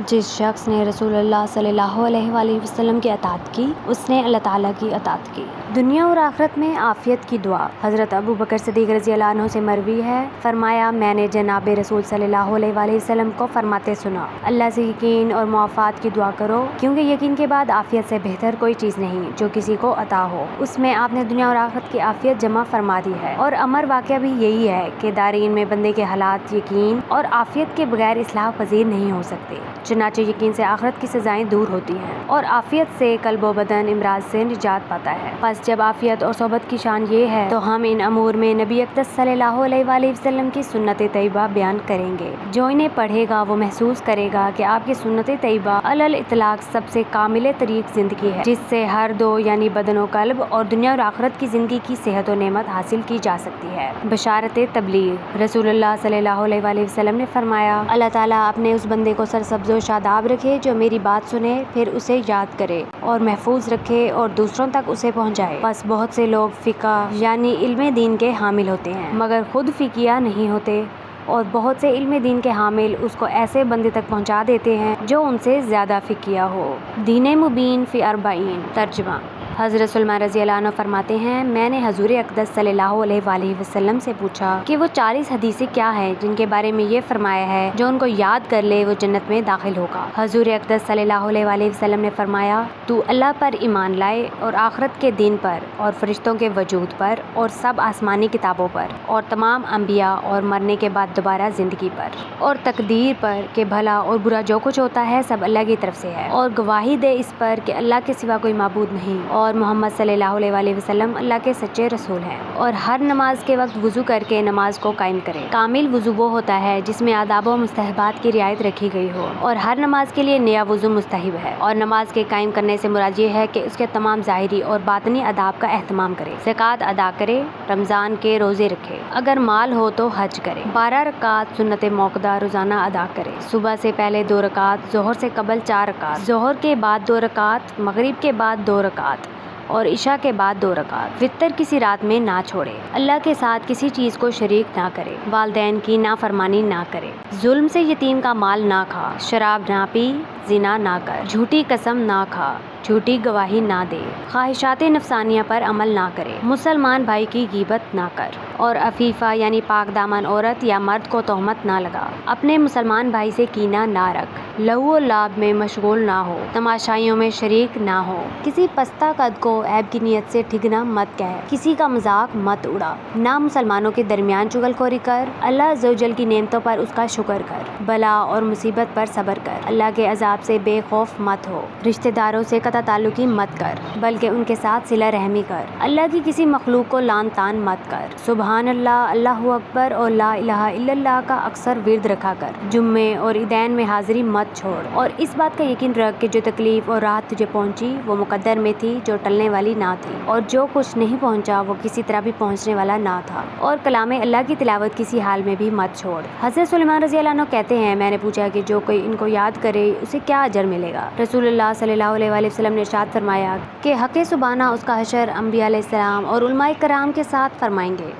جس شخص نے رسول اللہ صلی اللہ علیہ وآلہ وسلم کی اطاعت کی اس نے اللہ تعالیٰ کی اطاعت کی۔ دنیا اور آخرت میں عافیت کی دعا۔ حضرت ابو بکر صدیق رضی اللہ عنہ سے مروی ہے، فرمایا میں نے جناب رسول صلی اللہ علیہ وآلہ وسلم کو فرماتے سنا، اللہ سے یقین اور معافات کی دعا کرو، کیونکہ یقین کے بعد عافیت سے بہتر کوئی چیز نہیں جو کسی کو عطا ہو۔ اس میں آپ نے دنیا اور آخرت کی عافیت جمع فرما دی ہے، اور امر واقعہ بھی یہی ہے کہ دارین میں بندے کے حالات یقین اور عافیت کے بغیر اصلاح پذیر نہیں ہو سکتے، چنانچہ یقین سے آخرت کی سزائیں دور ہوتی ہیں اور عافیت سے قلب و بدن امراض سے نجات پاتا ہے۔ بس جب عافیت اور صحبت کی شان یہ ہے تو ہم ان امور میں نبی اقدس صلی اللہ علیہ وآلہ وسلم کی سنت طیبہ بیان کریں گے۔ جو انہیں پڑھے گا وہ محسوس کرے گا کہ آپ کی سنت طیبہ علی الاطلاق سب سے کامل طریق زندگی ہے، جس سے ہر دو یعنی بدن و قلب اور دنیا اور آخرت کی زندگی کی صحت و نعمت حاصل کی جا سکتی ہے۔ بشارت تبلیغ۔ رسول اللہ صلی اللہ علیہ وآلہ وسلم نے فرمایا، اللہ تعالیٰ اپنے اس بندے کو سرسبز و شاداب رکھے جو میری بات سنے، پھر اسے یاد کرے اور محفوظ رکھے اور دوسروں تک اسے پہنچائے۔ بس بہت سے لوگ فقہ یعنی علم دین کے حامل ہوتے ہیں مگر خود فقیہ نہیں ہوتے، اور بہت سے علم دین کے حامل اس کو ایسے بندے تک پہنچا دیتے ہیں جو ان سے زیادہ فقیہ ہو۔ دین مبین فی 40۔ ترجمہ۔ حضرت سلمان رضی اللہ عنہ فرماتے ہیں، میں نے حضور اقدس صلی اللہ علیہ وآلہ وسلم سے پوچھا کہ وہ 40 حدیثیں کیا ہیں جن کے بارے میں یہ فرمایا ہے جو ان کو یاد کر لے وہ جنت میں داخل ہوگا۔ حضور اقدس صلی اللہ علیہ وآلہ وسلم نے فرمایا، تو اللہ پر ایمان لائے اور آخرت کے دین پر اور فرشتوں کے وجود پر اور سب آسمانی کتابوں پر اور تمام انبیاء اور مرنے کے بعد دوبارہ زندگی پر اور تقدیر پر کہ بھلا اور برا جو کچھ ہوتا ہے سب اللہ کی طرف سے ہے، اور گواہی دے اس پر کہ اللہ کے سوا کوئی معبود نہیں اور محمد صلی اللہ علیہ وآلہ وسلم اللہ کے سچے رسول ہیں، اور ہر نماز کے وقت وضو کر کے نماز کو قائم کرے۔ کامل وضو وہ ہوتا ہے جس میں آداب و مستحبات کی رعایت رکھی گئی ہو، اور ہر نماز کے لیے نیا وضو مستحب ہے، اور نماز کے قائم کرنے سے مراد یہ ہے کہ اس کے تمام ظاہری اور باطنی آداب کا اہتمام کرے، زکوٰۃ ادا کرے، رمضان کے روزے رکھے، اگر مال ہو تو حج کرے، 12 رکعات سنت موقدہ روزانہ ادا کرے، صبح سے پہلے 2 رکعات، ظہر سے قبل 4 رکعات، ظہر کے بعد 2 رکعات، مغرب کے بعد 2 رکعات اور عشاء کے بعد 2 رکعات، وتر کسی رات میں نہ چھوڑے، اللہ کے ساتھ کسی چیز کو شریک نہ کرے، والدین کی نافرمانی نہ کرے، ظلم سے یتیم کا مال نہ کھا، شراب نہ پی، زنا نہ کر، جھوٹی قسم نہ کھا، جھوٹی گواہی نہ دے، خواہشات نفسانیہ پر عمل نہ کرے، مسلمان بھائی کی غیبت نہ کر، اور عفیفہ یعنی پاک دامن عورت یا مرد کو تہمت نہ لگا، اپنے مسلمان بھائی سے کینہ نہ رکھ، لہو و لعب میں مشغول نہ ہو، تماشائیوں میں شریک نہ ہو، کسی پستہ قد کو عیب کی نیت سے ٹھگنا مت کہہ، کسی کا مذاق مت اڑا، نہ مسلمانوں کے درمیان چغل خوری کر، اللہ عز و جل کی نعمتوں پر اس کا شکر کر، بلا اور مصیبت پر صبر کر، اللہ کے عذاب سے بے خوف مت ہو، رشتہ داروں سے قطع تعلقی مت کر بلکہ ان کے ساتھ صلہ رحمی کر، اللہ کی کسی مخلوق کو لعن طعن مت کر، سبحان اللہ، اللہ اکبر اور لا الہ الا اللہ کا اکثر ورد رکھا کر، جمعے اور عیدین میں حاضری مت چھوڑ، اور اس بات کا یقین رکھ کہ جو تکلیف اور راحت تجھے پہنچی وہ مقدر میں تھی جو ٹلنے والی نہ تھی، اور جو کچھ نہیں پہنچا وہ کسی طرح بھی پہنچنے والا نہ تھا، اور کلام اللہ کی تلاوت کسی حال میں بھی مت چھوڑ۔ حضرت سلیمان رضی اللہ عنہ کہتے ہیں، میں نے پوچھا کہ جو کوئی ان کو یاد کرے اسے کیا اجر ملے گا؟ رسول اللہ صلی اللہ علیہ وآلہ وسلم نے ارشاد فرمایا کہ حق سبحانہ اس کا حشر انبیاء علیہ السلام اور علماء کرام کے ساتھ فرمائیں گے۔